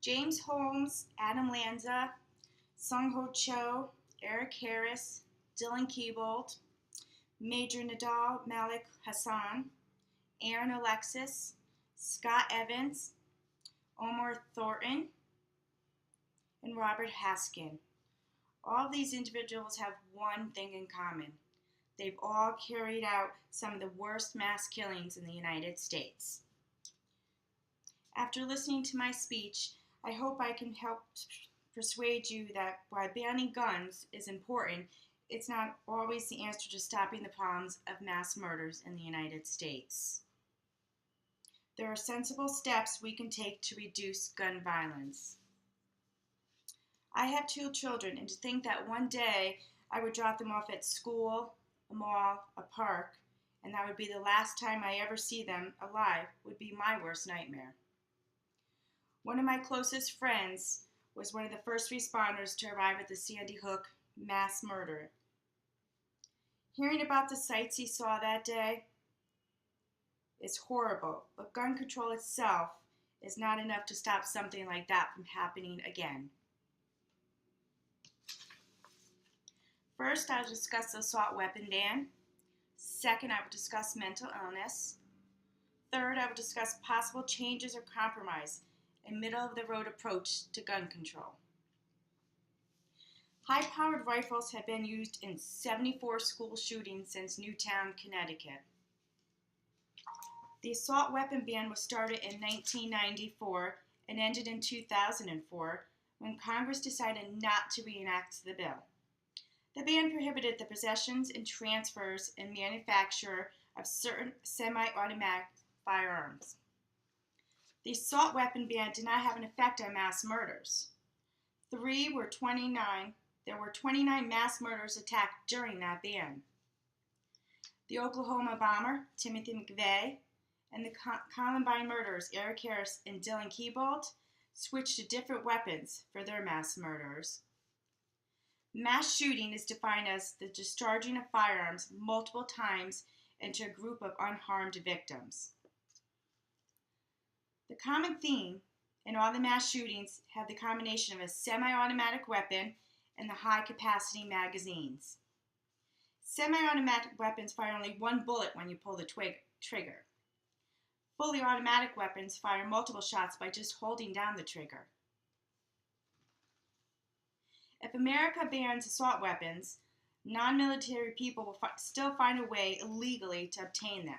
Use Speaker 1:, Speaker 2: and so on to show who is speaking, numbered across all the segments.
Speaker 1: James Holmes, Adam Lanza, Sung Ho Cho, Eric Harris, Dylan Keebold, Major Nadal, Malik Hassan, Aaron Alexis, Scott Evans, Omar Thornton, and Robert Haskin. All these individuals have one thing in common. They've all carried out some of the worst mass killings in the United States. After listening to my speech, I hope I can help persuade you that while banning guns is important, it's not always the answer to stopping the problems of mass murders in the United States. There are sensible steps we can take to reduce gun violence. I have 2 children, and to think that one day I would drop them off at school, a mall, a park, and that would be the last time I ever see them alive would be my worst nightmare. One of my closest friends was one of the first responders to arrive at the Sandy Hook mass murder. Hearing about the sights he saw that day is horrible, but gun control itself is not enough to stop something like that from happening again. First, I'll discuss the assault weapon ban. Second, I will discuss mental illness. Third, I will discuss possible changes or compromise, a middle-of-the-road approach to gun control. High-powered rifles have been used in 74 school shootings since Newtown, Connecticut. The assault weapon ban was started in 1994 and ended in 2004 when Congress decided not to reenact the bill. The ban prohibited the possessions and transfers and manufacture of certain semi-automatic firearms. The assault weapon ban did not have an effect on mass murders. There were 29 mass murders attacked during that ban. The Oklahoma bomber, Timothy McVeigh, and the Columbine murderers, Eric Harris and Dylan Keebold, switched to different weapons for their mass murders. Mass shooting is defined as the discharging of firearms multiple times into a group of unharmed victims. The common theme in all the mass shootings have the combination of a semi-automatic weapon and the high-capacity magazines. Semi-automatic weapons fire only one bullet when you pull the trigger. Fully automatic weapons fire multiple shots by just holding down the trigger. If America bans assault weapons, non-military people will still find a way illegally to obtain them.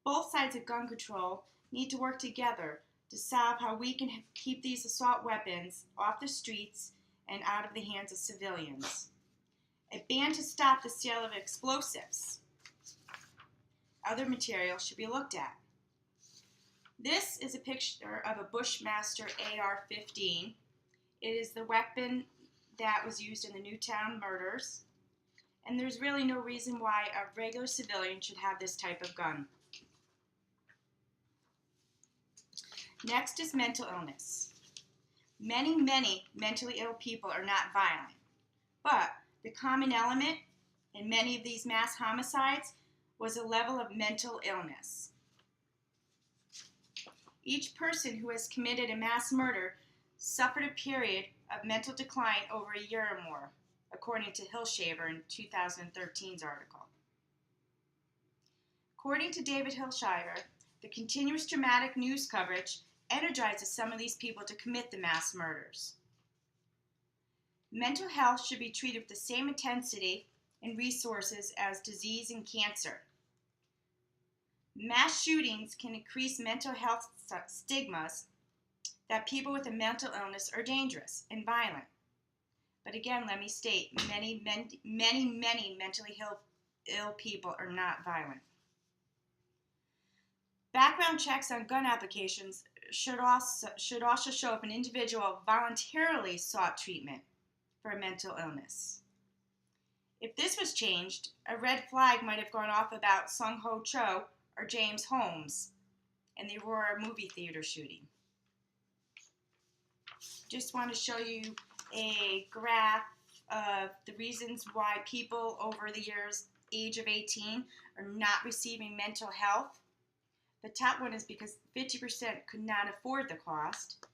Speaker 1: Both sides of gun control need to work together to solve how we can keep these assault weapons off the streets and out of the hands of civilians. A ban to stop the sale of explosives, other materials should be looked at. This is a picture of a Bushmaster AR-15. It is the weapon that was used in the Newtown murders, and there's really no reason why a regular civilian should have this type of gun. Next is mental illness. Many mentally ill people are not violent, but the common element in many of these mass homicides was a level of mental illness. Each person who has committed a mass murder suffered a period of mental decline over a year or more, according to Hilshaver in 2013's article. According to David Hilshaver, the continuous dramatic news coverage energizes some of these people to commit the mass murders. Mental health should be treated with the same intensity and resources as disease and cancer. Mass shootings can increase mental health stigmas that people with a mental illness are dangerous and violent. But again, let me state, many mentally ill people are not violent. Background checks on gun applications should also show if an individual voluntarily sought treatment for a mental illness. If this was changed, a red flag might have gone off about Sung Ho Cho or James Holmes in the Aurora movie theater shooting. Just want to show you a graph of the reasons why people over the years, age of 18, are not receiving mental health. The top one is because 50% could not afford the cost.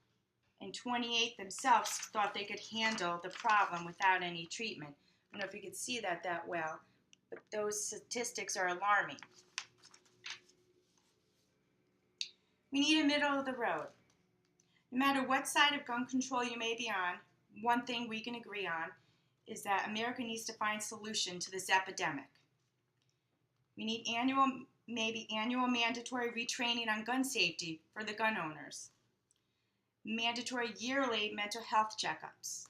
Speaker 1: and 28 themselves thought they could handle the problem without any treatment. I don't know if you can see that well, but those statistics are alarming. We need a middle of the road. No matter what side of gun control you may be on, one thing we can agree on is that America needs to find a solution to this epidemic. We need maybe annual mandatory retraining on gun safety for the gun owners. Mandatory yearly mental health checkups.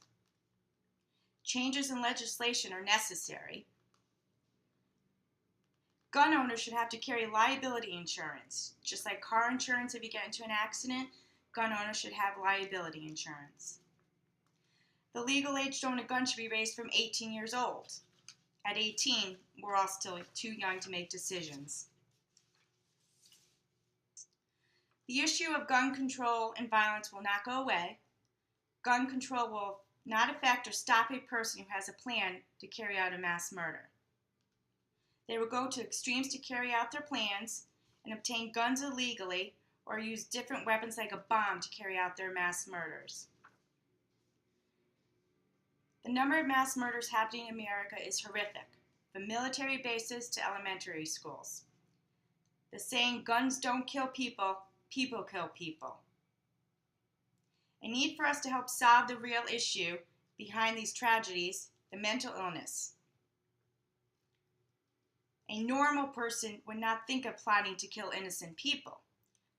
Speaker 1: Changes in legislation are necessary. Gun owners should have to carry liability insurance. Just like car insurance if you get into an accident, gun owners should have liability insurance. The legal age to own a gun should be raised from 18 years old. At 18, we're all still too young to make decisions. The issue of gun control and violence will not go away. Gun control will not affect or stop a person who has a plan to carry out a mass murder. They will go to extremes to carry out their plans and obtain guns illegally or use different weapons like a bomb to carry out their mass murders. The number of mass murders happening in America is horrific, from military bases to elementary schools. The saying, guns don't kill people, people kill people. A need for us to help solve the real issue behind these tragedies, the mental illness. A normal person would not think of plotting to kill innocent people.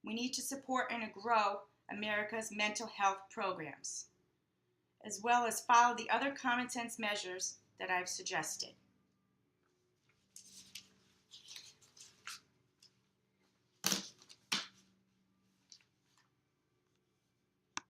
Speaker 1: We need to support and grow America's mental health programs, as well as follow the other common sense measures that I've suggested.